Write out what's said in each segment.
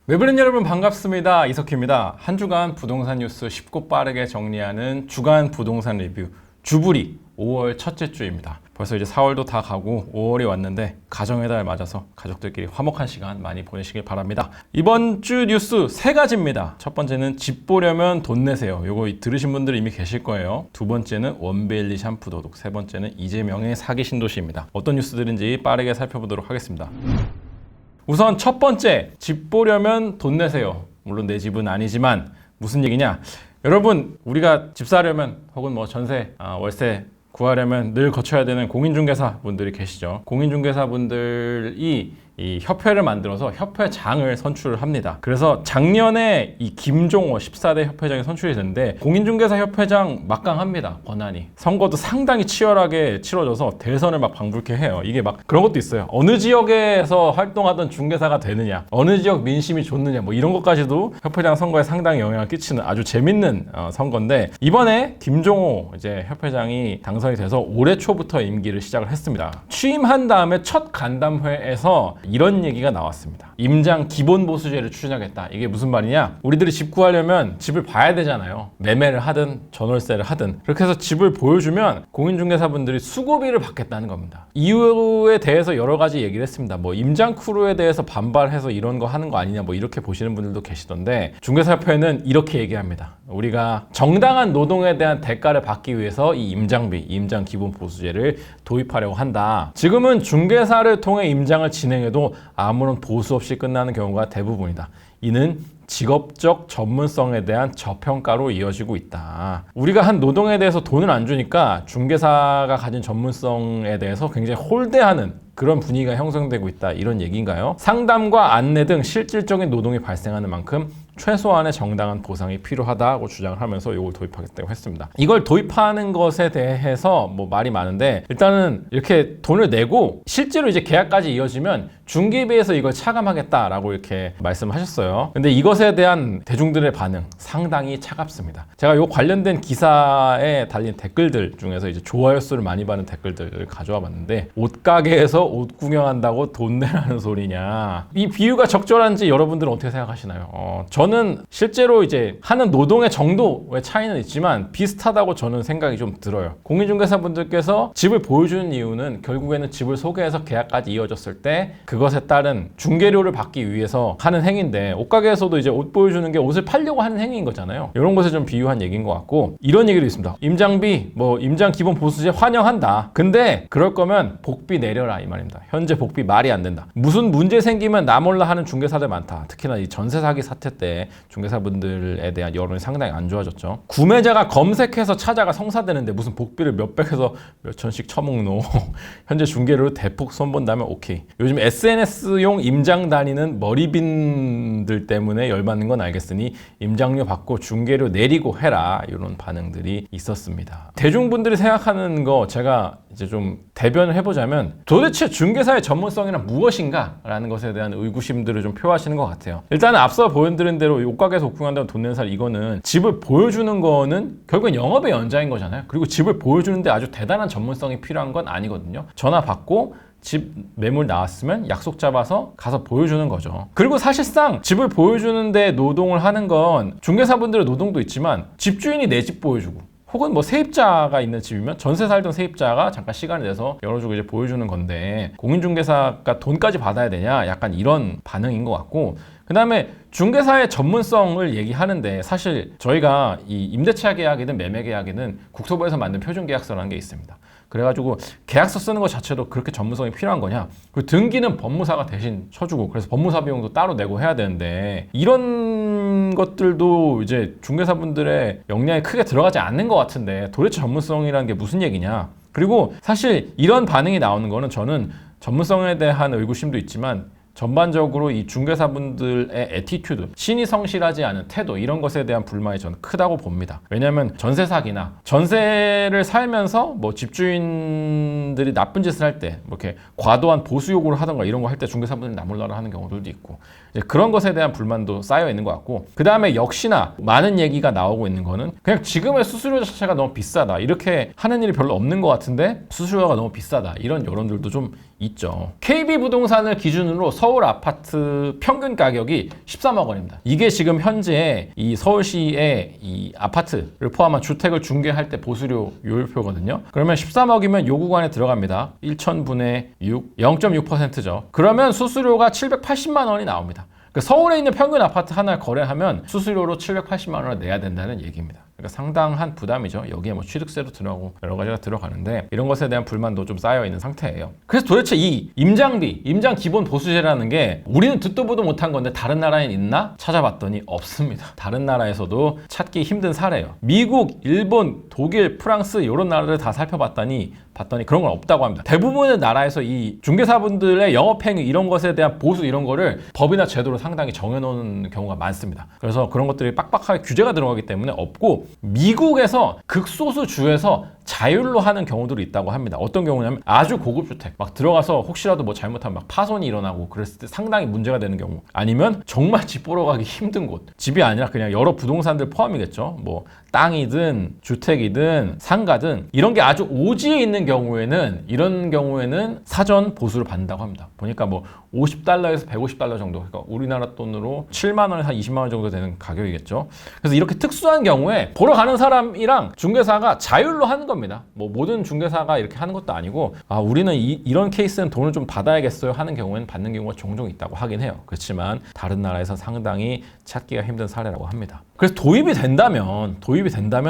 웹블린 여러분 반갑습니다. 이석희입니다. 한 주간 부동산 뉴스 쉽고 빠르게 정리하는 주간 부동산 리뷰 주부리 5월 첫째 주입니다. 벌써 이제 4월도 다 가고 5월이 왔는데 가정의 달 맞아서 가족들끼리 화목한 시간 많이 보내시길 바랍니다. 이번 주 뉴스 세 가지입니다. 첫 번째는 집 보려면 돈 내세요. 요거 들으신 분들 이미 계실 거예요. 두 번째는 원베일리 샴푸 도둑. 세 번째는 이재명의 사기 신도시입니다. 어떤 뉴스들인지 빠르게 살펴보도록 하겠습니다. 우선 첫 번째, 집 보려면 돈 내세요. 물론 내 집은 아니지만 무슨 얘기냐? 여러분, 우리가 집 사려면 혹은 뭐 전세, 월세 구하려면 늘 거쳐야 되는 공인중개사 분들이 계시죠. 공인중개사 분들이 이 협회를 만들어서 협회장을 선출을 합니다. 그래서 작년에 이 김종호 14대 협회장이 선출이 됐는데 공인중개사 협회장 막강합니다. 권한이. 선거도 상당히 치열하게 치러져서 대선을 막 방불케 해요. 이게 막 그런 것도 있어요. 어느 지역에서 활동하던 중개사가 되느냐, 어느 지역 민심이 좋느냐, 뭐 이런 것까지도 협회장 선거에 상당히 영향을 끼치는 아주 재밌는 선거인데, 이번에 김종호 이제 협회장이 당선이 돼서 올해 초부터 임기를 시작을 했습니다. 취임한 다음에 첫 간담회에서 이런 얘기가 나왔습니다. 임장 기본보수제를 추진하겠다. 이게 무슨 말이냐? 우리들이 집 구하려면 집을 봐야 되잖아요. 매매를 하든 전월세를 하든. 그렇게 해서 집을 보여주면 공인중개사분들이 수고비를 받겠다는 겁니다. 이유에 대해서 여러 가지 얘기를 했습니다. 뭐 임장 크루에 대해서 반발해서 이런 거 하는 거 아니냐, 뭐 이렇게 보시는 분들도 계시던데, 중개사협회는 이렇게 얘기합니다. 우리가 정당한 노동에 대한 대가를 받기 위해서 이 임장비, 임장 기본보수제를 도입하려고 한다. 지금은 중개사를 통해 임장을 진행해도 아무런 보수 없이 끝나는 경우가 대부분이다. 이는 직업적 전문성에 대한 저평가로 이어지고 있다. 우리가 한 노동에 대해서 돈을 안 주니까 중개사가 가진 전문성에 대해서 굉장히 홀대하는 그런 분위기가 형성되고 있다. 이런 얘기인가요? 상담과 안내 등 실질적인 노동이 발생하는 만큼 최소한의 정당한 보상이 필요하다고 주장을 하면서 이걸 도입하겠다고 했습니다. 이걸 도입하는 것에 대해서 뭐 말이 많은데, 일단은 이렇게 돈을 내고 실제로 이제 계약까지 이어지면 중개비에서 이걸 차감하겠다라고 이렇게 말씀하셨어요. 근데 이것에 대한 대중들의 반응 상당히 차갑습니다. 제가 이 관련된 기사에 달린 댓글들 중에서 이제 좋아요 수를 많이 받는 댓글들을 가져와 봤는데, 옷가게에서 옷 구경한다고 돈 내라는 소리냐, 이 비유가 적절한지 여러분들은 어떻게 생각하시나요? 저는 실제로 이제 하는 노동의 정도의 차이는 있지만 비슷하다고 저는 생각이 좀 들어요. 공인중개사분들께서 집을 보여주는 이유는 결국에는 집을 소개해서 계약까지 이어졌을 때 그것에 따른 중개료를 받기 위해서 하는 행위인데, 옷가게에서도 이제 옷 보여주는 게 옷을 팔려고 하는 행위인 거잖아요. 이런 것에 좀 비유한 얘기인 것 같고, 이런 얘기도 있습니다. 임장비, 뭐 임장 기본 보수제 환영한다. 근데 그럴 거면 복비 내려라, 이 말입니다. 현재 복비 말이 안 된다. 무슨 문제 생기면 나 몰라 하는 중개사들 많다. 특히나 이 전세 사기 사태 때 중개사분들에 대한 여론이 상당히 안 좋아졌죠. 구매자가 검색해서 찾아가 성사되는데 무슨 복비를 몇백에서 몇천씩 처먹노. 현재 중개료를 대폭 손본다면 오케이. 요즘 SNS용 임장 다니는 머리빈들 때문에 열받는 건 알겠으니 임장료 받고 중개료 내리고 해라, 이런 반응들이 있었습니다. 대중분들이 생각하는 거 제가 이제 좀 대변을 해보자면, 도대체 중개사의 전문성이란 무엇인가? 라는 것에 대한 의구심들을 좀 표하시는 것 같아요. 일단은 앞서 보여드린 대로 옷가게에서 옷 구경한다고 돈 내는 사람, 이거는 집을 보여주는 거는 결국엔 영업의 연장인 거잖아요. 그리고 집을 보여주는데 아주 대단한 전문성이 필요한 건 아니거든요. 전화 받고 집 매물 나왔으면 약속 잡아서 가서 보여주는 거죠. 그리고 사실상 집을 보여주는데 노동을 하는 건 중개사분들의 노동도 있지만 집주인이 내 집 보여주고, 혹은 뭐 세입자가 있는 집이면 전세 살던 세입자가 잠깐 시간을 내서 열어주고 이제 보여주는 건데, 공인중개사가 돈까지 받아야 되냐? 약간 이런 반응인 것 같고, 그 다음에 중개사의 전문성을 얘기하는데, 사실 저희가 이 임대차 계약이든 매매 계약이든 국토부에서 만든 표준계약서라는 게 있습니다. 그래가지고 계약서 쓰는 것 자체도 그렇게 전문성이 필요한 거냐? 그 등기는 법무사가 대신 쳐주고, 그래서 법무사 비용도 따로 내고 해야 되는데, 이런 것들도 이제 중개사분들의 역량이 크게 들어가지 않는 것 같은데 도대체 전문성이라는 게 무슨 얘기냐? 그리고 사실 이런 반응이 나오는 거는 저는 전문성에 대한 의구심도 있지만 전반적으로 이 중개사분들의 애티튜드, 신이 성실하지 않은 태도, 이런 것에 대한 불만이 저는 크다고 봅니다. 왜냐하면 전세 사기나 전세를 살면서 뭐 집주인들이 나쁜 짓을 할 때 뭐 이렇게 과도한 보수 요구를 하던가 이런 거 할 때 중개사분들이 나몰라라 하는 경우들도 있고, 이제 그런 것에 대한 불만도 쌓여 있는 것 같고, 그 다음에 역시나 많은 얘기가 나오고 있는 거는 그냥 지금의 수수료 자체가 너무 비싸다, 이렇게 하는 일이 별로 없는 것 같은데 수수료가 너무 비싸다, 이런 여론들도 좀 있죠. KB부동산을 기준으로 서울 아파트 평균 가격이 13억 원입니다. 이게 지금 현재 이 서울시의 이 아파트를 포함한 주택을 중개할 때 보수료 요율표거든요. 그러면 13억이면 요 구간에 들어갑니다. 1,000분의 6, 0.6%죠. 그러면 수수료가 780만 원이 나옵니다. 서울에 있는 평균 아파트 하나를 거래하면 수수료로 780만 원을 내야 된다는 얘기입니다. 그러니까 상당한 부담이죠. 여기에 뭐 취득세도 들어가고 여러 가지가 들어가는데 이런 것에 대한 불만도 좀 쌓여 있는 상태예요. 그래서 도대체 이 임장비, 임장 기본 보수제라는 게 우리는 듣도 보도 못한 건데 다른 나라엔 있나? 찾아봤더니 없습니다. 다른 나라에서도 찾기 힘든 사례예요. 미국, 일본, 독일, 프랑스 이런 나라를 다 살펴봤더니 그런 건 없다고 합니다. 대부분의 나라에서 이 중개사분들의 영업행위 이런 것에 대한 보수 이런 거를 법이나 제도로 상당히 정해놓은 경우가 많습니다. 그래서 그런 것들이 빡빡하게 규제가 들어가기 때문에 없고 미국에서 극소수 주에서 자율로 하는 경우들이 있다고 합니다. 어떤 경우냐면 아주 고급 주택 막 들어가서 혹시라도 뭐 잘못하면 막 파손이 일어나고 그랬을 때 상당히 문제가 되는 경우 아니면 정말 집 보러 가기 힘든 곳 집이 아니라 그냥 여러 부동산들 포함이겠죠. 뭐 땅이든 주택이든 상가든 이런 게 아주 오지에 있는 경우에는 이런 경우에는 사전 보수를 받는다고 합니다. 보니까 뭐 50달러에서 150달러 정도 그러니까 우리나라 돈으로 7만 원에서 한 20만 원 정도 되는 가격이겠죠. 그래서 이렇게 특수한 경우에 보러 가는 사람이랑 중개사가 자율로 하는 겁니다. 뭐 모든 중개사가 이렇게 하는 것도 아니고 우리는 이런 케이스는 돈을 좀 받아야겠어요 하는 경우에는 받는 경우가 종종 있다고 하긴 해요. 그렇지만 다른 나라에서 상당히 찾기가 힘든 사례라고 합니다. 그래서 도입이 된다면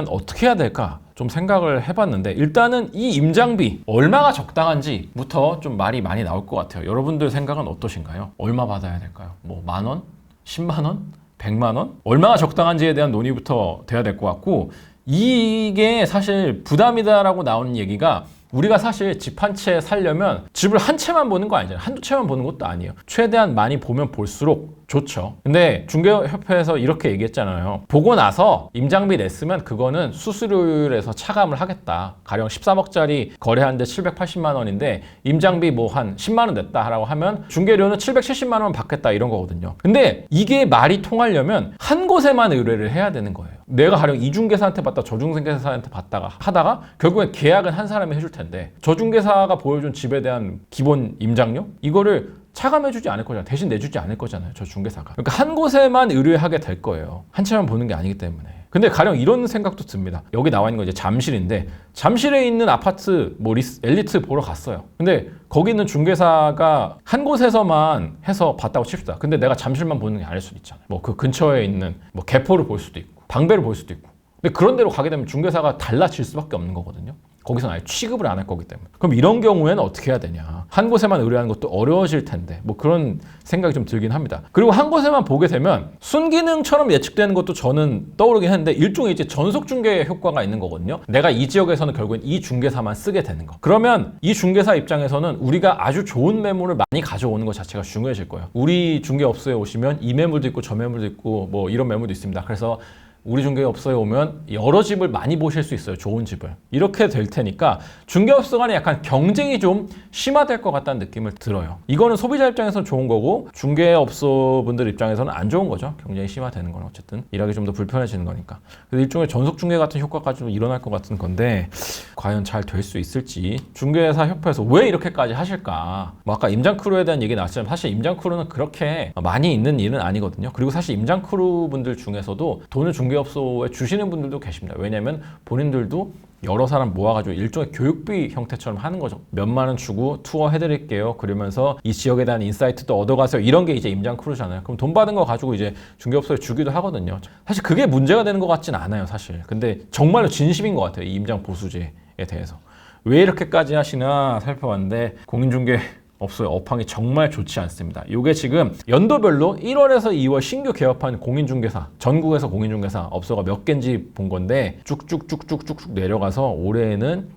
어떻게 해야 될까? 좀 생각을 해봤는데 일단은 이 임장비 얼마가 적당한지부터 좀 말이 많이 나올 것 같아요. 여러분들 생각은 어떠신가요? 얼마 받아야 될까요? 뭐 10,000원? 10만 원? 100만 원? 얼마가 적당한지에 대한 논의부터 돼야 될 것 같고 이게 사실 부담이다라고 나오는 얘기가 우리가 사실 집 한 채 살려면 집을 한 채만 보는 거 아니잖아요. 한두 채만 보는 것도 아니에요. 최대한 많이 보면 볼수록 좋죠. 근데 중개협회에서 이렇게 얘기했잖아요. 보고 나서 임장비 냈으면 그거는 수수료율에서 차감을 하겠다. 가령 13억짜리 거래하는데 780만 원인데 임장비 뭐 한 10만 원 냈다라고 하면 중개료는 770만 원 받겠다 이런 거거든요. 근데 이게 말이 통하려면 한 곳에만 의뢰를 해야 되는 거예요. 내가 가령 이 중개사한테 받다 저 중개사한테 받다가 하다가 결국엔 계약은 한 사람이 해줄 텐데 저 중개사가 보여준 집에 대한 기본 임장료? 이거를 차감해주지 않을 거잖아요. 대신 내주지 않을 거잖아요. 저 중개사가. 그러니까 한 곳에만 의뢰하게 될 거예요. 한 채만 보는 게 아니기 때문에. 근데 가령 이런 생각도 듭니다. 여기 나와 있는 거 이제 잠실인데 잠실에 있는 아파트 뭐 엘리트 보러 갔어요. 근데 거기 있는 중개사가 한 곳에서만 해서 봤다고 칩시다. 근데 내가 잠실만 보는 게 아닐 수도 있잖아요. 뭐 그 근처에 있는 뭐 개포를 볼 수도 있고 방배를 볼 수도 있고. 근데 그런 데로 가게 되면 중개사가 달라질 수밖에 없는 거거든요. 거기서는 아예 취급을 안 할 거기 때문에. 그럼 이런 경우에는 어떻게 해야 되냐. 한 곳에만 의뢰하는 것도 어려워질 텐데 뭐 그런 생각이 좀 들긴 합니다. 그리고 한 곳에만 보게 되면 순기능처럼 예측되는 것도 저는 떠오르긴 했는데 일종의 이제 전속 중개 효과가 있는 거거든요. 내가 이 지역에서는 결국엔 이 중개사만 쓰게 되는 거. 그러면 이 중개사 입장에서는 우리가 아주 좋은 매물을 많이 가져오는 것 자체가 중요해질 거예요. 우리 중개업소에 오시면 이 매물도 있고 저 매물도 있고 뭐 이런 매물도 있습니다. 그래서 우리 중개업소에 오면 여러 집을 많이 보실 수 있어요. 좋은 집을. 이렇게 될 테니까 중개업소 간에 약간 경쟁이 좀 심화될 것 같다는 느낌을 들어요. 이거는 소비자 입장에서는 좋은 거고 중개업소 분들 입장에서는 안 좋은 거죠. 경쟁이 심화되는 건 어쨌든 일하기 좀 더 불편해지는 거니까. 그래서 일종의 전속 중개 같은 효과까지 좀 일어날 것 같은 건데 과연 잘 될 수 있을지. 중개사 협회에서 왜 이렇게까지 하실까? 뭐 아까 임장크루에 대한 얘기 나왔지만 사실 임장크루는 그렇게 많이 있는 일은 아니거든요. 그리고 사실 임장크루 분들 중에서도 돈을 중개업소에 주시는 분들도 계십니다. 왜냐하면 본인들도 여러 사람 모아가지고 일종의 교육비 형태처럼 하는 거죠. 몇만 원 주고 투어 해드릴게요. 그러면서 이 지역에 대한 인사이트도 얻어가세요. 이런 게 이제 임장크루잖아요. 그럼 돈 받은 거 가지고 이제 중개업소에 주기도 하거든요. 사실 그게 문제가 되는 것 같진 않아요, 사실. 근데 정말로 진심인 것 같아요, 이 임장 보수제에 대해서. 왜 이렇게까지 하시나 살펴봤는데 공인중개 업소의 업황이 정말 좋지 않습니다. 이게 지금 연도별로 1월에서 2월 신규 개업한 공인중개사, 전국에서 공인중개사 업소가 몇 개인지 본 건데 쭉쭉쭉쭉쭉 내려가서 올해에는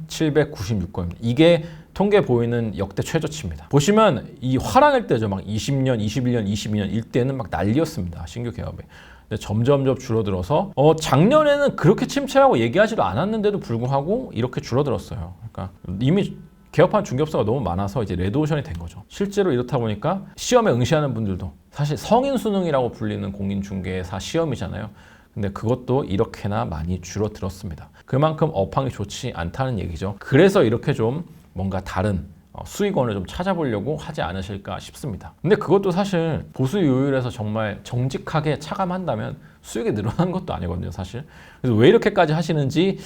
1,796건입니다. 이게 통계 보이는 역대 최저치입니다. 보시면 이 화랑일 때죠. 막 20년, 21년, 22년 이때는 막 난리였습니다. 신규 개업에. 근데 점점 줄어들어서 작년에는 그렇게 침체라고 얘기하지도 않았는데도 불구하고 이렇게 줄어들었어요. 그러니까 이미 개업한 중개업소가 너무 많아서 이제 레드오션이 된 거죠. 실제로 이렇다 보니까 시험에 응시하는 분들도 사실 성인 수능이라고 불리는 공인중개사 시험이잖아요. 근데 그것도 이렇게나 많이 줄어들었습니다. 그만큼 업황이 좋지 않다는 얘기죠. 그래서 이렇게 좀 뭔가 다른 수익원을 좀 찾아보려고 하지 않으실까 싶습니다. 근데 그것도 사실 보수 요율에서 정말 정직하게 차감한다면 수익이 늘어나는 것도 아니거든요, 사실. 그래서 왜 이렇게까지 하시는지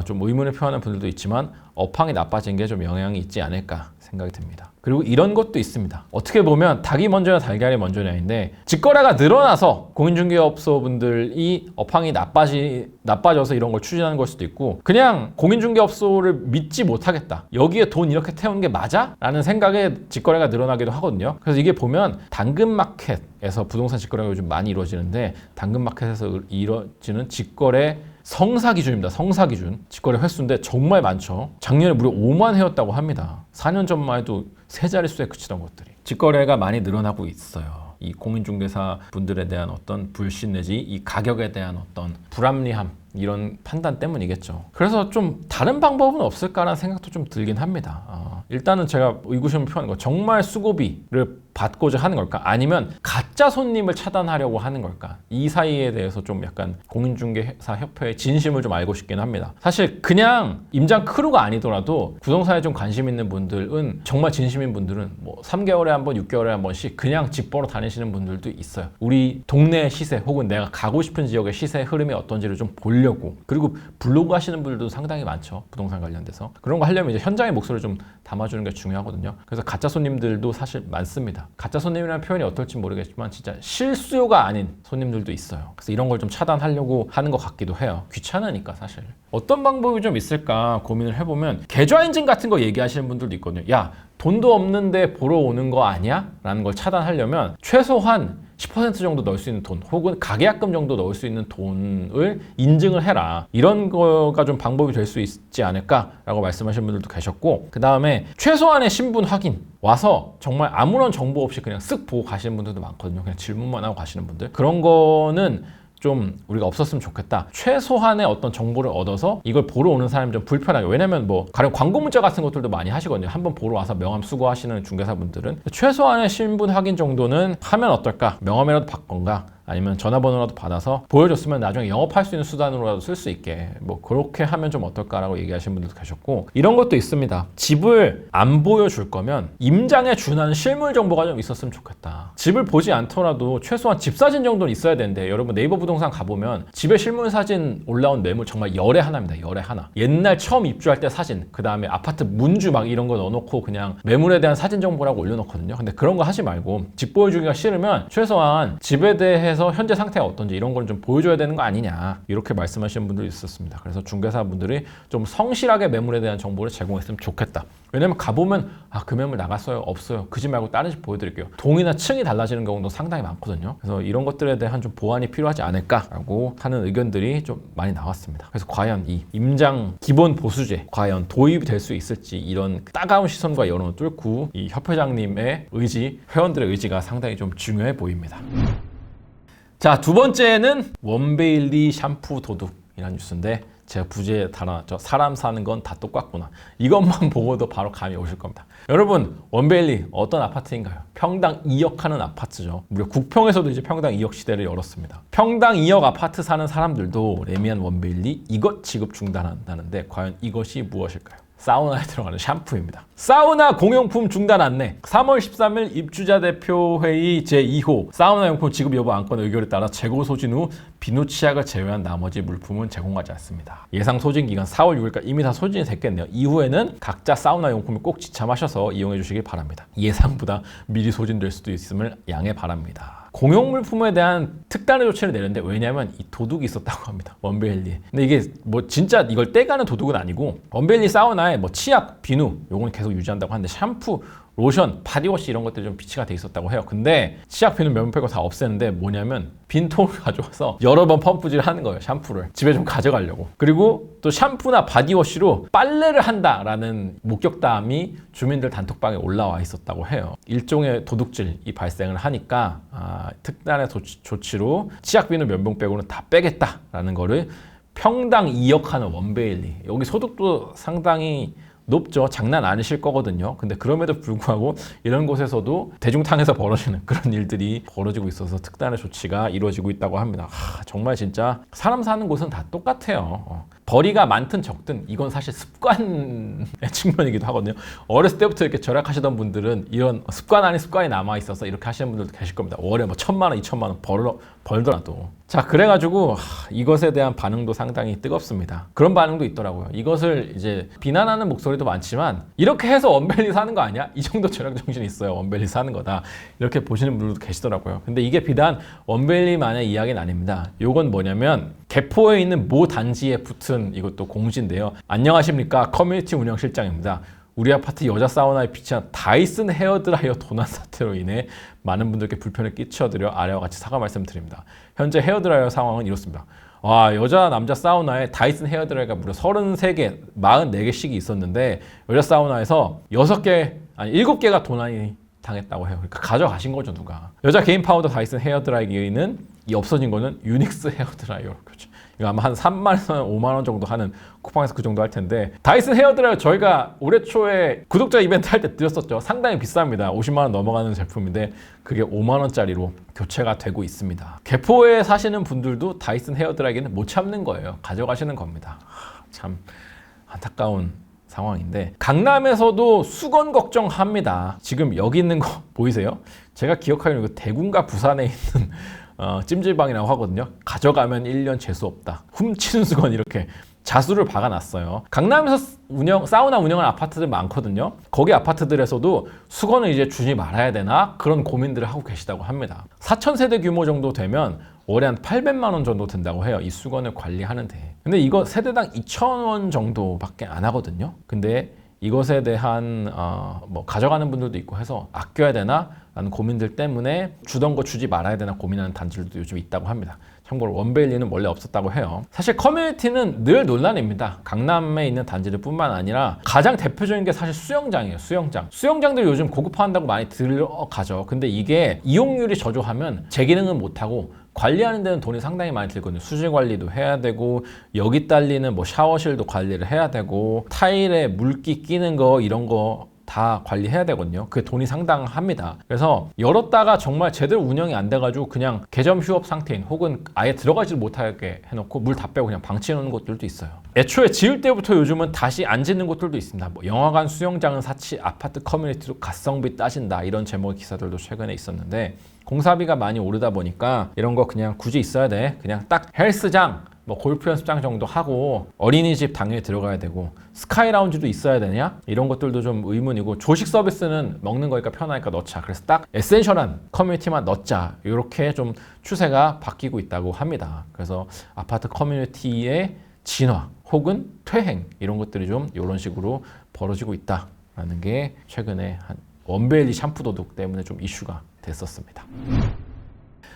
좀 의문을 표하는 분들도 있지만 업황이 나빠진 게 좀 영향이 있지 않을까 생각이 듭니다. 그리고 이런 것도 있습니다. 어떻게 보면 닭이 먼저냐 달걀이 먼저냐인데 직거래가 늘어나서 공인중개업소분들이 업황이 나빠져서 이런 걸 추진하는 걸 수도 있고 그냥 공인중개업소를 믿지 못하겠다. 여기에 돈 이렇게 태우는 게 맞아? 라는 생각에 직거래가 늘어나기도 하거든요. 그래서 이게 보면 당근마켓에서 부동산 직거래가 요즘 많이 이루어지는데 당근마켓에서 이루어지는 직거래 성사 기준입니다. 성사 기준. 직거래 횟수인데 정말 많죠. 작년에 무려 5만 회였다고 합니다. 4년 전만 해도 세 자릿수에 그치던 것들이. 직거래가 많이 늘어나고 있어요. 이 공인중개사 분들에 대한 어떤 불신 내지 이 가격에 대한 어떤 불합리함 이런 판단 때문이겠죠. 그래서 좀 다른 방법은 없을까라는 생각도 좀 들긴 합니다. 일단은 제가 의구심을 표하는 거 정말 수고비를 받고자 하는 걸까? 아니면 가짜 손님을 차단하려고 하는 걸까? 이 사이에 대해서 좀 약간 공인중개사 협회의 진심을 좀 알고 싶긴 합니다. 사실 그냥 임장 크루가 아니더라도 부동산에 좀 관심 있는 분들은 정말 진심인 분들은 뭐 3개월에 한 번, 6개월에 한 번씩 그냥 집 보러 다니시는 분들도 있어요. 우리 동네 시세 혹은 내가 가고 싶은 지역의 시세 흐름이 어떤지를 좀 보려고. 그리고 블로그 하시는 분들도 상당히 많죠. 부동산 관련돼서. 그런 거 하려면 이제 현장의 목소리를 좀 담아주는 게 중요하거든요. 그래서 가짜 손님들도 사실 많습니다. 가짜 손님이라는 표현이 어떨지 모르겠지만 진짜 실수요가 아닌 손님들도 있어요. 그래서 이런 걸 좀 차단하려고 하는 것 같기도 해요. 귀찮으니까 사실. 어떤 방법이 좀 있을까 고민을 해보면 계좌 인증 같은 거 얘기하시는 분들도 있거든요. 야, 돈도 없는데 보러 오는 거 아니야? 라는 걸 차단하려면 최소한 10% 정도 넣을 수 있는 돈 혹은 가계약금 정도 넣을 수 있는 돈을 인증을 해라. 이런 거가 좀 방법이 될 수 있지 않을까라고 말씀하시는 분들도 계셨고 그 다음에 최소한의 신분 확인 와서 정말 아무런 정보 없이 그냥 쓱 보고 가시는 분들도 많거든요. 그냥 질문만 하고 가시는 분들. 그런 거는 좀 우리가 없었으면 좋겠다. 최소한의 어떤 정보를 얻어서 이걸 보러 오는 사람이 좀 불편하게. 왜냐면 뭐 가령 광고 문자 같은 것들도 많이 하시거든요. 한번 보러 와서 명함 수거하시는 중개사분들은 최소한의 신분 확인 정도는 하면 어떨까? 명함이라도 받건가? 아니면 전화번호라도 받아서 보여줬으면 나중에 영업할 수 있는 수단으로라도 쓸 수 있게 뭐 그렇게 하면 좀 어떨까라고 얘기하시는 분들도 계셨고 이런 것도 있습니다. 집을 안 보여줄 거면 임장에 준하는 실물 정보가 좀 있었으면 좋겠다. 집을 보지 않더라도 최소한 집 사진 정도는 있어야 되는데 여러분 네이버 부동산 가보면 집에 실물 사진 올라온 매물 정말 열에 하나입니다. 열에 하나. 옛날 처음 입주할 때 사진 그 다음에 아파트 문주 막 이런 거 넣어놓고 그냥 매물에 대한 사진 정보라고 올려놓거든요. 근데 그런 거 하지 말고 집 보여주기가 싫으면 최소한 집에 대해서 현재 상태가 어떤지 이런 걸 좀 보여줘야 되는 거 아니냐 이렇게 말씀하시는 분들이 있었습니다. 그래서 중개사분들이 좀 성실하게 매물에 대한 정보를 제공했으면 좋겠다. 왜냐면 가보면 그 매물 나갔어요? 없어요? 그 집 말고 다른 집 보여드릴게요. 동이나 층이 달라지는 경우도 상당히 많거든요. 그래서 이런 것들에 대한 좀 보완이 필요하지 않을까라고 하는 의견들이 좀 많이 나왔습니다. 그래서 과연 이 임장 기본 보수제 과연 도입이 될 수 있을지 이런 따가운 시선과 여론을 뚫고 이 협회장님의 의지, 회원들의 의지가 상당히 좀 중요해 보입니다. 자, 두 번째는 원베일리 샴푸 도둑이라는 뉴스인데 제가 부제에 달아놨죠. 사람 사는 건 다 똑같구나. 이것만 보고도 바로 감이 오실 겁니다. 여러분, 원베일리 어떤 아파트인가요? 평당 2억 하는 아파트죠. 무려 국평에서도 이제 평당 2억 시대를 열었습니다. 평당 2억 아파트 사는 사람들도 레미안 원베일리 이것 지급 중단한다는데 과연 이것이 무엇일까요? 사우나에 들어가는 샴푸입니다. 사우나 공용품 중단 안내. 3월 13일 입주자 대표회의 제2호 사우나 용품 지급 여부 안건 의결에 따라 재고 소진 후 비누 치약을 제외한 나머지 물품은 제공하지 않습니다. 예상 소진 기간 4월 6일까지 이미 다 소진이 됐겠네요. 이후에는 각자 사우나 용품을 꼭 지참하셔서 이용해 주시길 바랍니다. 예상보다 미리 소진될 수도 있음을 양해 바랍니다. 공용 물품에 대한 특단의 조치를 내렸는데 왜냐하면 이 도둑이 있었다고 합니다. 원베일리에. 근데 이게 뭐 진짜 이걸 떼가는 도둑은 아니고 원베일리 사우나에 뭐 치약, 비누 요건 계속 유지한다고 하는데 샴푸, 로션, 바디워시 이런 것들이 좀 비치가 돼 있었다고 해요. 근데 치약, 비누 몇몇 빼고 다 없애는데 뭐냐면 빈통을 가져와서 여러 번 펌프질 하는 거예요. 샴푸를 집에 좀 가져가려고. 그리고 또 샴푸나 바디워시로 빨래를 한다라는 목격담이 주민들 단톡방에 올라와 있었다고 해요. 일종의 도둑질이 발생을 하니까 특단의 조치로 치약, 비누 몇 병 빼고는 다 빼겠다라는 거를 평당 2억 하는 원베일리. 여기 소득도 상당히 높죠. 장난 아니실 거거든요. 근데 그럼에도 불구하고 이런 곳에서도 대중탕에서 벌어지는 그런 일들이 벌어지고 있어서 특단의 조치가 이루어지고 있다고 합니다. 정말 진짜 사람 사는 곳은 다 똑같아요. 벌이가 많든 적든 이건 사실 습관의 측면이기도 하거든요. 어렸을 때부터 이렇게 절약하시던 분들은 이런 습관 아닌 습관이 남아있어서 이렇게 하시는 분들도 계실 겁니다. 월에 뭐 1,000만 원, 2,000만 원 벌더라도. 자, 그래가지고 이것에 대한 반응도 상당히 뜨겁습니다. 그런 반응도 있더라고요. 이것을 이제 비난하는 목소리도 많지만 이렇게 해서 원밸리 사는 거 아니야? 이 정도 절약 정신이 있어요. 원밸리 사는 거다. 이렇게 보시는 분들도 계시더라고요. 근데 이게 비단 원밸리만의 이야기는 아닙니다. 요건 뭐냐면 개포에 있는 모 단지에 붙은 이것도 공지인데요. 안녕하십니까, 커뮤니티 운영실장입니다. 우리 아파트 여자 사우나에 비치한 다이슨 헤어드라이어 도난 사태로 인해 많은 분들께 불편을 끼쳐드려 아래와 같이 사과 말씀드립니다. 현재 헤어드라이어 상황은 이렇습니다. 와, 여자 남자 사우나에 다이슨 헤어드라이어가 무려 33개, 44개씩이 있었는데 여자 사우나에서 7개가 도난이 당했다고 해요. 그러니까 가져가신 거죠, 누가. 여자 개인 파우더 다이슨 헤어드라이기는 이 없어진 거는 유닉스 헤어드라이어로. 그렇죠. 이거 아마 한 3만 원, 5만 원 정도 하는 쿠팡에서 그 정도 할 텐데, 다이슨 헤어드라이어 저희가 올해 초에 구독자 이벤트 할 때 드렸었죠. 상당히 비쌉니다. 50만 원 넘어가는 제품인데 그게 5만 원짜리로 교체가 되고 있습니다. 개포에 사시는 분들도 다이슨 헤어드라이기는 못 참는 거예요. 가져가시는 겁니다. 참 안타까운 상황인데, 강남에서도 수건 걱정합니다. 지금 여기 있는 거 보이세요? 제가 기억하기로는 대구인가 부산에 있는 찜질방이라고 하거든요. 가져가면 1년 재수 없다. 훔치는 수건 이렇게 자수를 박아놨어요. 강남에서 사우나 운영하는 아파트들 많거든요. 거기 아파트들에서도 수건을 이제 주지 말아야 되나 그런 고민들을 하고 계시다고 합니다. 4,000세대 규모 정도 되면 월에 한 800만 원 정도 든다고 해요. 이 수건을 관리하는데. 근데 이거 세대당 2,000원 정도밖에 안 하거든요. 근데 이것에 대한 뭐 가져가는 분들도 있고 해서 아껴야 되나 라는 고민들 때문에 주던 거 주지 말아야 되나 고민하는 단지들도 요즘 있다고 합니다. 참고로 원밸리는 원래 없었다고 해요. 사실 커뮤니티는 늘 논란입니다. 강남에 있는 단지들 뿐만 아니라 가장 대표적인 게 사실 수영장이에요. 수영장들 요즘 고급화한다고 많이 들어가죠. 근데 이게 이용률이 저조하면 재기능은 못하고 관리하는 데는 돈이 상당히 많이 들거든요. 수질 관리도 해야 되고, 여기 딸리는 뭐 샤워실도 관리를 해야 되고, 타일에 물기 끼는 거 이런 거 다 관리해야 되거든요. 그게 돈이 상당합니다. 그래서 열었다가 정말 제대로 운영이 안 돼가지고 그냥 개점 휴업 상태인, 혹은 아예 들어가지도 못하게 해놓고 물 다 빼고 그냥 방치해 놓는 곳들도 있어요. 애초에 지을 때부터 요즘은 다시 안 짓는 곳들도 있습니다. 뭐 영화관 수영장은 사치, 아파트 커뮤니티로 가성비 따진다, 이런 제목의 기사들도 최근에 있었는데, 공사비가 많이 오르다 보니까 이런 거 그냥 굳이 있어야 돼. 그냥 딱 헬스장, 뭐 골프 연습장 정도 하고, 어린이집 당연히 들어가야 되고, 스카이 라운지도 있어야 되냐? 이런 것들도 좀 의문이고, 조식 서비스는 먹는 거니까 편하니까 넣자. 그래서 딱 에센셜한 커뮤니티만 넣자. 이렇게 좀 추세가 바뀌고 있다고 합니다. 그래서 아파트 커뮤니티의 진화 혹은 퇴행, 이런 것들이 좀 이런 식으로 벌어지고 있다라는 게 최근에 한 원밸리 샴푸 도둑 때문에 좀 이슈가 됐었습니다.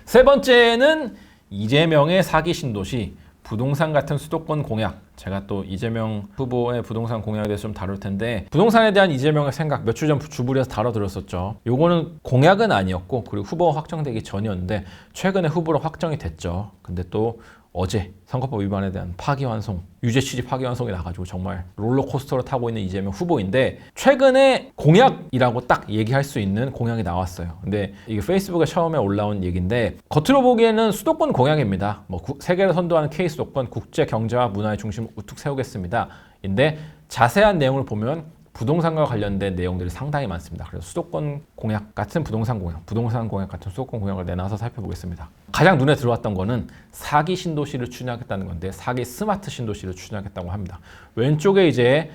세 번째는 이재명의 사기 신도시, 부동산 같은 수도권 공약. 제가 또 이재명 후보의 부동산 공약에 대해서 좀 다룰 텐데, 부동산에 대한 이재명의 생각 몇 주 전 주부리에서 다뤄드렸었죠. 요거는 공약은 아니었고, 그리고 후보가 확정되기 전이었는데 최근에 후보로 확정이 됐죠. 근데 또 어제 선거법 위반에 대한 파기환송, 유죄 취지 파기환송이 나가지고 정말 롤러코스터를 타고 있는 이재명 후보인데, 최근에 공약이라고 딱 얘기할 수 있는 공약이 나왔어요. 근데 이게 페이스북에 처음에 올라온 얘기인데, 겉으로 보기에는 수도권 공약입니다. 뭐 세계를 선도하는 K수도권, 국제 경제와 문화의 중심을 우뚝 세우겠습니다. 인데 자세한 내용을 보면 부동산과 관련된 내용들이 상당히 많습니다. 그래서 수도권 공약 같은 부동산 공약 같은 수도권 공약을 내놔서 살펴보겠습니다. 가장 눈에 들어왔던 거는 사기 신도시를 추진하겠다는 건데, 사기 스마트 신도시를 추진하겠다고 합니다. 왼쪽에 이제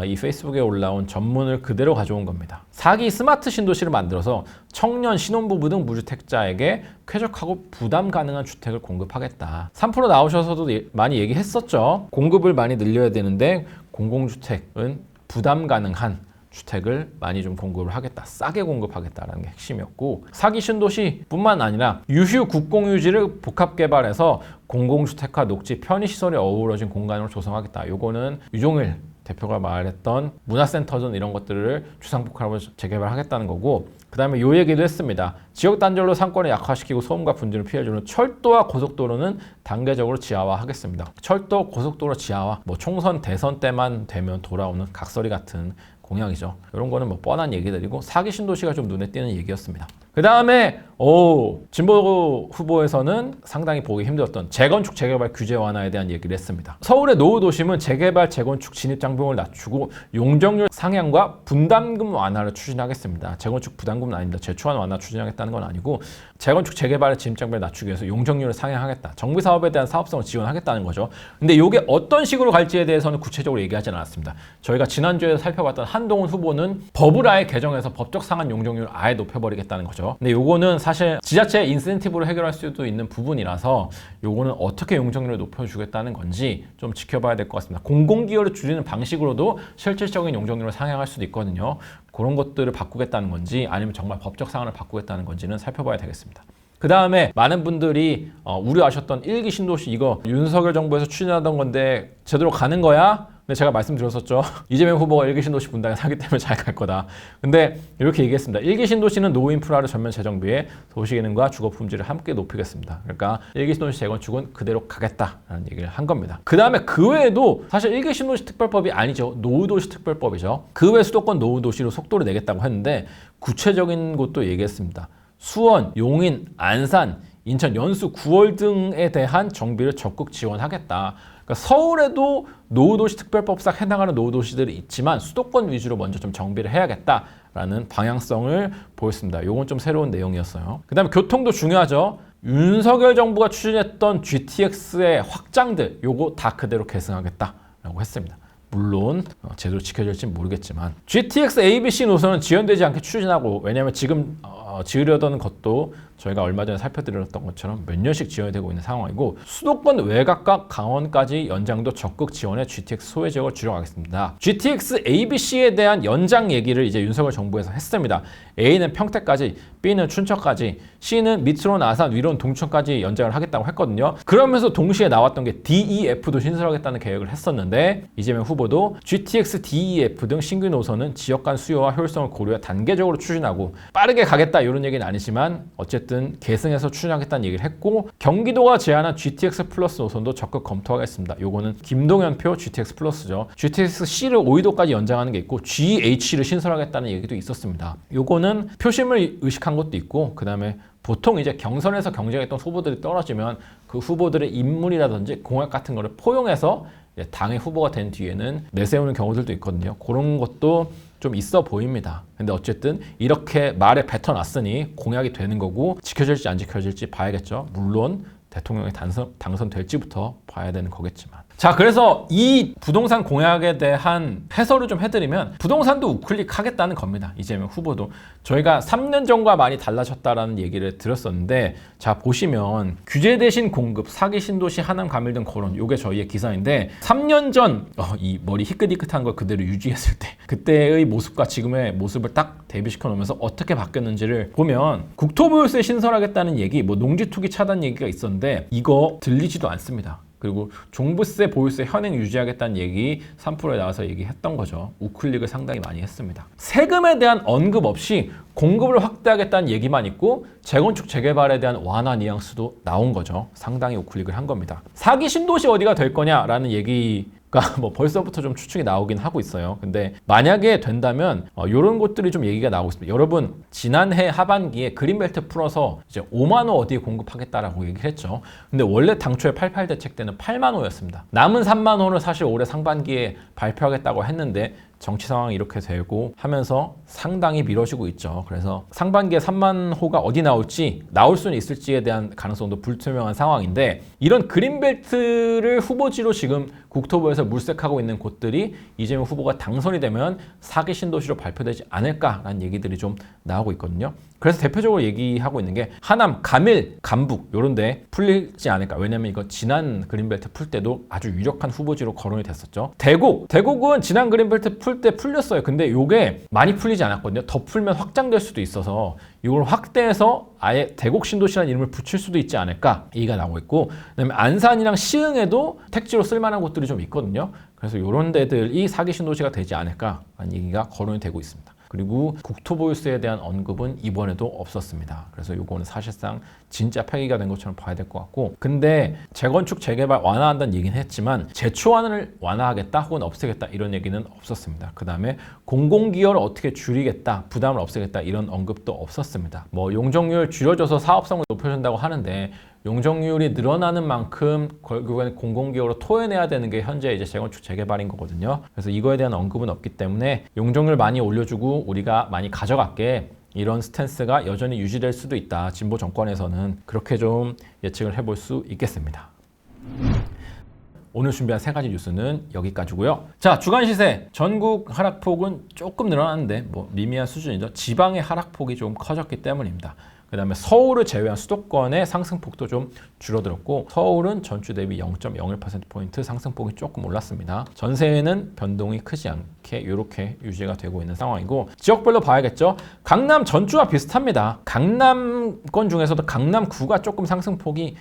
이 페이스북에 올라온 전문을 그대로 가져온 겁니다. 사기 스마트 신도시를 만들어서 청년, 신혼부부 등 무주택자에게 쾌적하고 부담 가능한 주택을 공급하겠다. 3프로 나오셔서도 많이 얘기했었죠. 공급을 많이 늘려야 되는데 공공주택은 부담 가능한 주택을 많이 좀 공급을 하겠다. 싸게 공급하겠다라는 게 핵심이었고, 사기 신도시뿐만 아니라 유휴 국공유지를 복합 개발해서 공공주택과 녹지, 편의시설이 어우러진 공간으로 조성하겠다. 요거는 유종일 대표가 말했던 문화센터전 이런 것들을 주상복합으로 재개발하겠다는 거고, 그 다음에 요 얘기도 했습니다. 지역 단절로 상권을 약화시키고 소음과 분진을 피해주는 철도와 고속도로는 단계적으로 지하화하겠습니다. 철도, 고속도로 지하화, 뭐 총선, 대선 때만 되면 돌아오는 각설이 같은 공약이죠. 이런 거는 뭐 뻔한 얘기들이고 사기 신도시가 좀 눈에 띄는 얘기였습니다. 그 다음에 진보 후보에서는 상당히 보기 힘들었던 재건축 재개발 규제 완화에 대한 얘기를 했습니다. 서울의 노후 도심은 재개발 재건축 진입 장벽을 낮추고 용적률 상향과 분담금 완화를 추진하겠습니다. 재건축 부담금은 아닙니다. 제초안 완화 추진하겠다는 건 아니고 재건축 재개발의 진입 장벽을 낮추기 위해서 용적률을 상향하겠다. 정비 사업에 대한 사업성을 지원하겠다는 거죠. 근데 이게 어떤 식으로 갈지에 대해서는 구체적으로 얘기하지 않았습니다. 저희가 지난주에 살펴봤던 한동훈 후보는 법을 아예 개정해서 법적 상한 용적률을 아예 높여버리겠다는 거죠. 근데 요거는 사실 지자체 인센티브로 해결할 수도 있는 부분이라서 요거는 어떻게 용적률을 높여주겠다는 건지 좀 지켜봐야 될 것 같습니다. 공공기여를 줄이는 방식으로도 실질적인 용적률을 상향할 수도 있거든요. 그런 것들을 바꾸겠다는 건지 아니면 정말 법적 상한을 바꾸겠다는 건지는 살펴봐야 되겠습니다. 그 다음에 많은 분들이 우려하셨던 1기 신도시 이거 윤석열 정부에서 추진하던 건데 제대로 가는 거야? 근데 제가 말씀드렸었죠. 이재명 후보가 1기 신도시 분당에 사기 때문에 잘 갈 거다. 근데 이렇게 얘기했습니다. 1기 신도시는 노후 인프라를 전면 재정비해 도시 기능과 주거 품질을 함께 높이겠습니다. 그러니까 1기 신도시 재건축은 그대로 가겠다라는 얘기를 한 겁니다. 그 다음에 그 외에도 사실 1기 신도시 특별법이 아니죠. 노후도시 특별법이죠. 그 외 수도권 노후도시로 속도를 내겠다고 했는데 구체적인 곳도 얘기했습니다. 수원, 용인, 안산, 인천, 연수, 9월 등에 대한 정비를 적극 지원하겠다. 그러니까 서울에도 노후도시 특별법상 해당하는 노후도시들이 있지만 수도권 위주로 먼저 좀 정비를 해야겠다라는 방향성을 보였습니다. 이건 좀 새로운 내용이었어요. 그 다음에 교통도 중요하죠. 윤석열 정부가 추진했던 GTX의 확장들 요거 다 그대로 계승하겠다라고 했습니다. 물론 제대로 지켜질지는 모르겠지만 GTX ABC 노선은 지연되지 않게 추진하고 왜냐하면 지금 지으려던 것도 저희가 얼마 전에 살펴드렸던 것처럼 몇 년씩 지연되고 있는 상황이고 수도권 외곽과 강원까지 연장도 적극 지원해 GTX 소외 지역을 줄여가겠습니다. GTX ABC에 대한 연장 얘기를 이제 윤석열 정부에서 했습니다. A는 평택까지, B는 춘천까지, C는 밑으로는 아산, 위로는 동천까지 연장을 하겠다고 했거든요. 그러면서 동시에 나왔던 게 DEF도 신설하겠다는 계획을 했었는데 이재명 후보도 GTX, DEF 등 신규 노선은 지역 간 수요와 효율성을 고려해 단계적으로 추진하고 빠르게 가겠다 이런 얘기는 아니지만 어쨌든 계승해서 추진하겠다는 얘기를 했고 경기도가 제안한 GTX 플러스 노선도 적극 검토하겠습니다. 요거는 김동연표 GTX 플러스죠. GTX C를 오이도까지 연장하는 게 있고 GH를 신설하겠다는 얘기도 있었습니다. 요거는 표심을 의식한 것도 있고 그 다음에 보통 이제 경선에서 경쟁했던 후보들이 떨어지면 그 후보들의 인물이라든지 공약 같은 거를 포용해서 당의 후보가 된 뒤에는 내세우는 경우들도 있거든요. 그런 것도 좀 있어 보입니다. 근데 어쨌든 이렇게 말에 뱉어놨으니 공약이 되는 거고 지켜질지 안 지켜질지 봐야겠죠. 물론 대통령이 당선될지부터 봐야 되는 거겠지만. 자, 그래서 이 부동산 공약에 대한 해설을 좀 해드리면 부동산도 우클릭 하겠다는 겁니다. 이재명 후보도. 저희가 3년 전과 많이 달라졌다라는 얘기를 드렸었는데 자, 보시면 규제 대신 공급, 사기 신도시, 하남 가밀 등 거론 요게 저희의 기사인데 3년 전 이 머리 희끗희끗한 걸 그대로 유지했을 때 그때의 모습과 지금의 모습을 딱 대비시켜 놓으면서 어떻게 바뀌었는지를 보면 국토보유세 신설하겠다는 얘기, 뭐 농지 투기 차단 얘기가 있었는데 이거 들리지도 않습니다. 그리고 종부세, 보유세 현행 유지하겠다는 얘기 3%에 나와서 얘기했던 거죠. 우클릭을 상당히 많이 했습니다. 세금에 대한 언급 없이 공급을 확대하겠다는 얘기만 있고 재건축, 재개발에 대한 완화 뉘앙스도 나온 거죠. 상당히 우클릭을 한 겁니다. 사기 신도시 어디가 될 거냐라는 얘기가 뭐 벌써부터 좀 추측이 나오긴 하고 있어요. 근데 만약에 된다면 이런 것들이 좀 얘기가 나오고 있습니다. 여러분 지난해 하반기에 그린벨트 풀어서 이제 5만 호 어디에 공급하겠다라고 얘기를 했죠. 근데 원래 당초에 88 대책 때는 8만 호였습니다. 남은 3만 호를 사실 올해 상반기에 발표하겠다고 했는데 정치 상황이 이렇게 되고 하면서 상당히 미뤄지고 있죠. 그래서 상반기에 3만 호가 어디 나올지 나올 수는 있을지에 대한 가능성도 불투명한 상황인데 이런 그린벨트를 후보지로 지금 국토부에서 물색하고 있는 곳들이 이재명 후보가 당선이 되면 사기 신도시로 발표되지 않을까라는 얘기들이 좀 나오고 있거든요. 그래서 대표적으로 얘기하고 있는 게 하남, 가밀, 감북 이런 데 풀리지 않을까. 왜냐면 이거 지난 그린벨트 풀 때도 아주 유력한 후보지로 거론이 됐었죠. 대곡은 지난 그린벨트 풀 때 풀렸어요. 근데 이게 많이 풀리지 않았거든요. 더 풀면 확장될 수도 있어서 이걸 확대해서 아예 대곡 신도시라는 이름을 붙일 수도 있지 않을까 얘기가 나오고 있고 그다음에 안산이랑 시흥에도 택지로 쓸만한 곳들이 좀 있거든요. 그래서 이런 데들이 사기 신도시가 되지 않을까라는 얘기가 거론이 되고 있습니다. 그리고 국토보유세에 대한 언급은 이번에도 없었습니다. 그래서 이거는 사실상 진짜 폐기가 된 것처럼 봐야 될 것 같고, 근데 재건축 재개발 완화한다는 얘기는 했지만 재초안을 완화하겠다 혹은 없애겠다 이런 얘기는 없었습니다. 그 다음에 공공기여를 어떻게 줄이겠다, 부담을 없애겠다 이런 언급도 없었습니다. 뭐 용적률 줄여줘서 사업성을 높여준다고 하는데 용적률이 늘어나는 만큼 결국엔 공공기여로 토해내야 되는 게 현재 이제 재건축 재개발인 거거든요. 그래서 이거에 대한 언급은 없기 때문에 용적률 많이 올려주고 우리가 많이 가져갈게, 이런 스탠스가 여전히 유지될 수도 있다. 진보 정권에서는 그렇게 좀 예측을 해볼 수 있겠습니다. 오늘 준비한 3가지 뉴스는 여기까지고요. 자, 주간 시세. 전국 하락폭은 조금 늘어났는데 뭐 미미한 수준이죠. 지방의 하락폭이 좀 커졌기 때문입니다. 그 다음에 서울을 제외한 수도권의 상승폭도 좀 줄어들었고, 서울은 전주 대비 0.01%포인트 상승폭이 조금 올랐습니다. 전세는 변동이 크지 않게 이렇게 유지가 되고 있는 상황이고, 지역별로 봐야겠죠. 강남 전주와 비슷합니다. 강남권 중에서도 강남구가 조금 상승폭이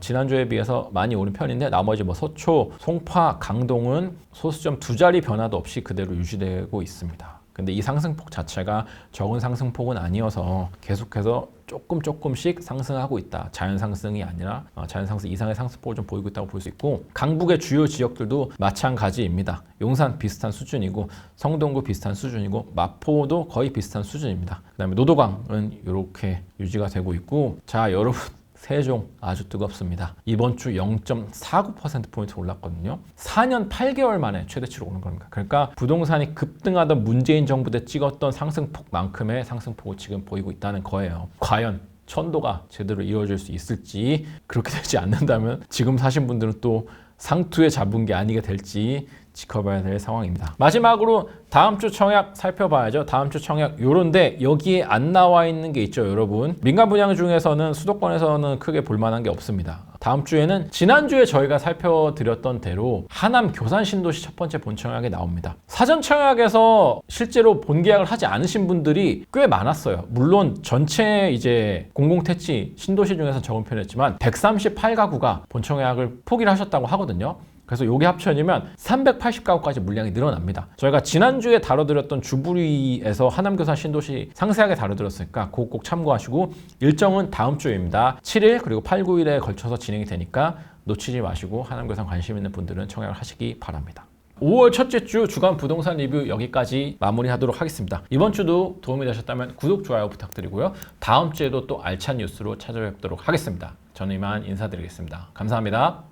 지난주에 비해서 많이 오른 편인데, 나머지 뭐 서초, 송파, 강동은 소수점 2자리 변화도 없이 그대로 유지되고 있습니다. 근데 이 상승폭 자체가 적은 상승폭은 아니어서 계속해서 조금씩 상승하고 있다. 자연 상승이 아니라 자연 상승 이상의 상승폭을 좀 보이고 있다고 볼 수 있고, 강북의 주요 지역들도 마찬가지입니다. 용산 비슷한 수준이고, 성동구 비슷한 수준이고, 마포도 거의 비슷한 수준입니다. 그 다음에 노도강은 이렇게 유지가 되고 있고, 자 여러분, 세종 아주 뜨겁습니다. 이번 주 0.49%포인트 올랐거든요. 4년 8개월 만에 최대치로 오른 겁니다. 그러니까 부동산이 급등하던 문재인 정부 때 찍었던 상승폭만큼의 상승폭을 지금 보이고 있다는 거예요. 과연 천도가 제대로 이루어질 수 있을지, 그렇게 되지 않는다면 지금 사신 분들은 또 상투에 잡은 게 아니게 될지 지켜봐야 될 상황입니다. 마지막으로 다음 주 청약 살펴봐야죠. 다음 주 청약 요런데 여기에 안 나와 있는 게 있죠, 여러분. 민간 분양 중에서는 수도권에서는 크게 볼만한 게 없습니다. 다음 주에는 지난주에 저희가 살펴드렸던 대로 하남 교산 신도시 첫 번째 본청약이 나옵니다. 사전 청약에서 실제로 본계약을 하지 않으신 분들이 꽤 많았어요. 물론 전체 이제 공공택지 신도시 중에서 적은 편이었지만 138가구가 본청약을 포기를 하셨다고 하거든요. 그래서 요게 합쳐지면 380가구까지 물량이 늘어납니다. 저희가 지난주에 다뤄드렸던 주부리에서 하남교산 신도시 상세하게 다뤄드렸으니까 그거 꼭 참고하시고, 일정은 다음 주입니다. 7일 그리고 8, 9일에 걸쳐서 진행이 되니까 놓치지 마시고 하남교산 관심 있는 분들은 청약을 하시기 바랍니다. 5월 첫째 주 주간 부동산 리뷰 여기까지 마무리하도록 하겠습니다. 이번 주도 도움이 되셨다면 구독, 좋아요 부탁드리고요. 다음 주에도 또 알찬 뉴스로 찾아뵙도록 하겠습니다. 저는 이만 인사드리겠습니다. 감사합니다.